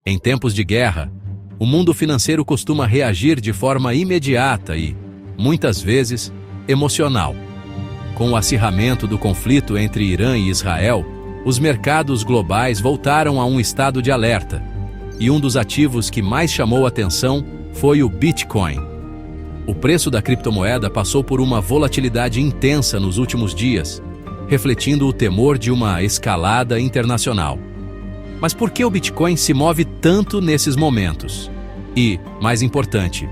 Em tempos de guerra, o mundo financeiro costuma reagir de forma imediata e, muitas vezes, emocional. Com o acirramento do conflito entre Irã e Israel, os mercados globais voltaram a um estado de alerta, e um dos ativos que mais chamou atenção foi o Bitcoin. O preço da criptomoeda passou por uma volatilidade intensa nos últimos dias, refletindo o temor de uma escalada internacional. Mas por que o Bitcoin se move tanto nesses momentos? E, mais importante,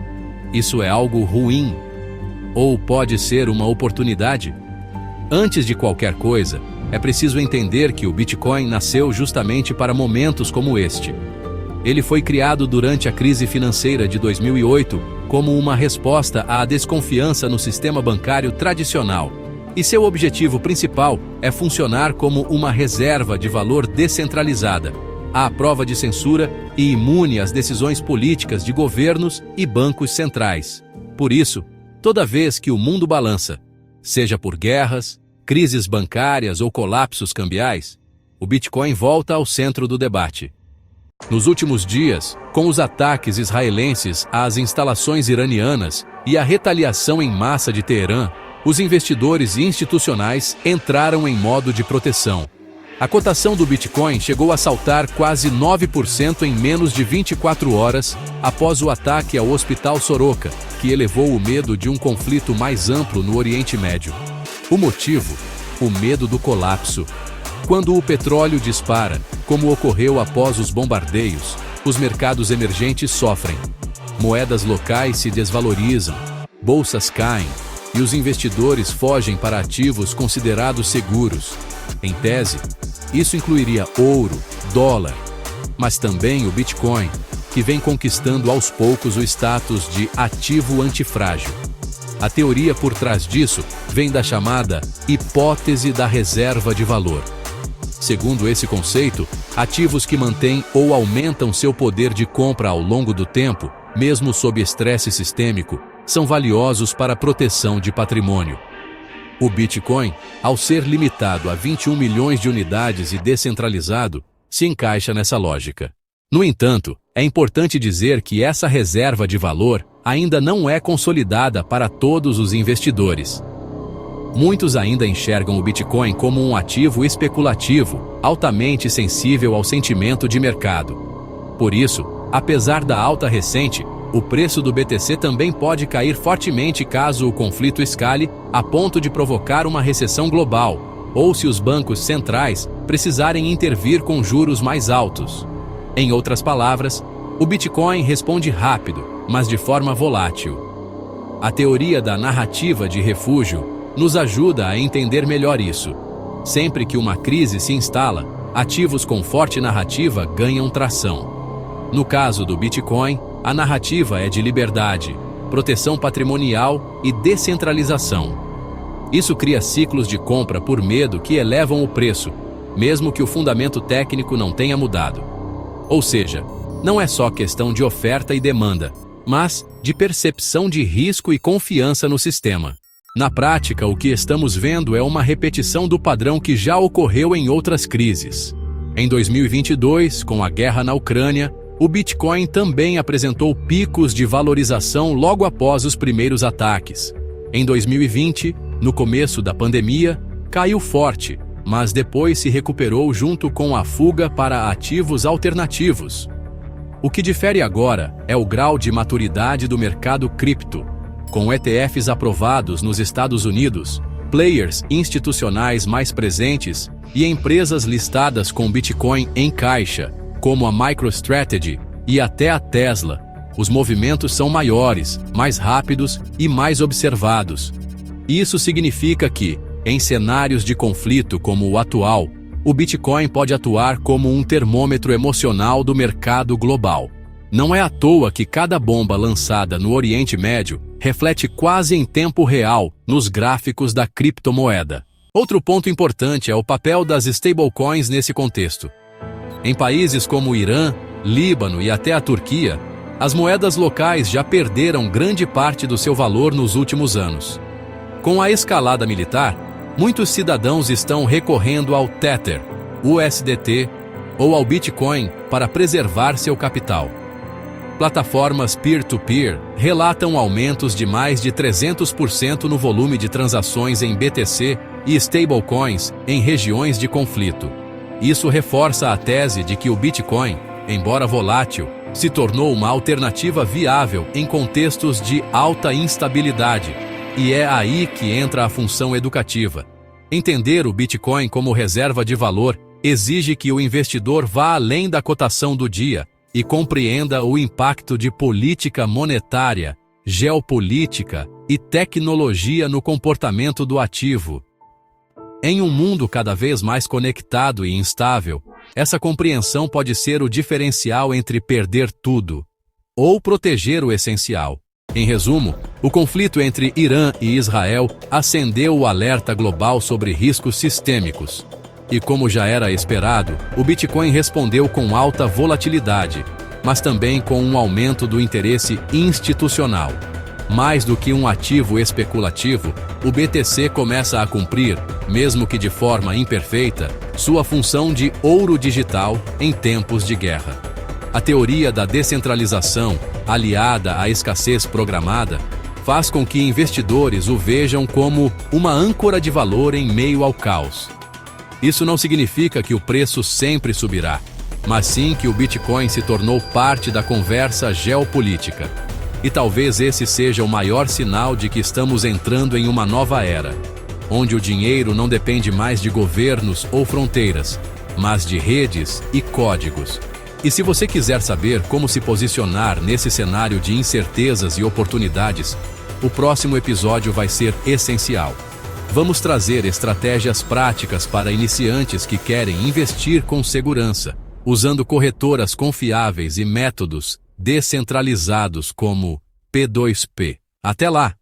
isso é algo ruim? Ou pode ser uma oportunidade? Antes de qualquer coisa, é preciso entender que o Bitcoin nasceu justamente para momentos como este. Ele foi criado durante a crise financeira de 2008 como uma resposta à desconfiança no sistema bancário tradicional, e seu objetivo principal é funcionar como uma reserva de valor descentralizada, à prova de censura e imune às decisões políticas de governos e bancos centrais. Por isso, toda vez que o mundo balança, seja por guerras, crises bancárias ou colapsos cambiais, o Bitcoin volta ao centro do debate. Nos últimos dias, com os ataques israelenses às instalações iranianas e a retaliação em massa de Teherã, os investidores institucionais entraram em modo de proteção. A cotação do Bitcoin chegou a saltar quase 9% em menos de 24 horas após o ataque ao Hospital Soroka, que elevou o medo de um conflito mais amplo no Oriente Médio. O motivo? O medo do colapso. Quando o petróleo dispara, como ocorreu após os bombardeios, os mercados emergentes sofrem. Moedas locais se desvalorizam, bolsas caem e os investidores fogem para ativos considerados seguros. Em tese, isso incluiria ouro, dólar, mas também o Bitcoin, que vem conquistando aos poucos o status de ativo antifrágil. A teoria por trás disso vem da chamada hipótese da reserva de valor. Segundo esse conceito, ativos que mantêm ou aumentam seu poder de compra ao longo do tempo, mesmo sob estresse sistêmico, são valiosos para a proteção de patrimônio. O Bitcoin, ao ser limitado a 21 milhões de unidades e descentralizado, se encaixa nessa lógica. No entanto, é importante dizer que essa reserva de valor ainda não é consolidada para todos os investidores. Muitos ainda enxergam o Bitcoin como um ativo especulativo, altamente sensível ao sentimento de mercado. Por isso, apesar da alta recente, o preço do BTC também pode cair fortemente caso o conflito escale a ponto de provocar uma recessão global, ou se os bancos centrais precisarem intervir com juros mais altos. Em outras palavras, o Bitcoin responde rápido, mas de forma volátil. A teoria da narrativa de refúgio nos ajuda a entender melhor isso. Sempre que uma crise se instala, ativos com forte narrativa ganham tração. No caso do Bitcoin, a narrativa é de liberdade, proteção patrimonial e descentralização. Isso cria ciclos de compra por medo que elevam o preço, mesmo que o fundamento técnico não tenha mudado. Ou seja, não é só questão de oferta e demanda, mas de percepção de risco e confiança no sistema. Na prática, o que estamos vendo é uma repetição do padrão que já ocorreu em outras crises. Em 2022, com a guerra na Ucrânia, o Bitcoin também apresentou picos de valorização logo após os primeiros ataques. Em 2020, no começo da pandemia, caiu forte, mas depois se recuperou junto com a fuga para ativos alternativos. O que difere agora é o grau de maturidade do mercado cripto. Com ETFs aprovados nos Estados Unidos, players institucionais mais presentes e empresas listadas com Bitcoin em caixa, como a MicroStrategy e até a Tesla, os movimentos são maiores, mais rápidos e mais observados. Isso significa que, em cenários de conflito como o atual, o Bitcoin pode atuar como um termômetro emocional do mercado global. Não é à toa que cada bomba lançada no Oriente Médio reflete quase em tempo real nos gráficos da criptomoeda. Outro ponto importante é o papel das stablecoins nesse contexto. Em países como o Irã, Líbano e até a Turquia, as moedas locais já perderam grande parte do seu valor nos últimos anos. Com a escalada militar, muitos cidadãos estão recorrendo ao Tether, USDT, ou ao Bitcoin para preservar seu capital. Plataformas peer-to-peer relatam aumentos de mais de 300% no volume de transações em BTC e stablecoins em regiões de conflito. Isso reforça a tese de que o Bitcoin, embora volátil, se tornou uma alternativa viável em contextos de alta instabilidade. E é aí que entra a função educativa. Entender o Bitcoin como reserva de valor exige que o investidor vá além da cotação do dia e compreenda o impacto de política monetária, geopolítica e tecnologia no comportamento do ativo. Em um mundo cada vez mais conectado e instável, essa compreensão pode ser o diferencial entre perder tudo ou proteger o essencial. Em resumo, o conflito entre Irã e Israel acendeu o alerta global sobre riscos sistêmicos. E como já era esperado, o Bitcoin respondeu com alta volatilidade, mas também com um aumento do interesse institucional. Mais do que um ativo especulativo, o BTC começa a cumprir, mesmo que de forma imperfeita, sua função de ouro digital em tempos de guerra. A teoria da descentralização, aliada à escassez programada, faz com que investidores o vejam como uma âncora de valor em meio ao caos. Isso não significa que o preço sempre subirá, mas sim que o Bitcoin se tornou parte da conversa geopolítica. E talvez esse seja o maior sinal de que estamos entrando em uma nova era, onde o dinheiro não depende mais de governos ou fronteiras, mas de redes e códigos. E se você quiser saber como se posicionar nesse cenário de incertezas e oportunidades, o próximo episódio vai ser essencial. Vamos trazer estratégias práticas para iniciantes que querem investir com segurança, usando corretoras confiáveis e métodos descentralizados como P2P. Até lá!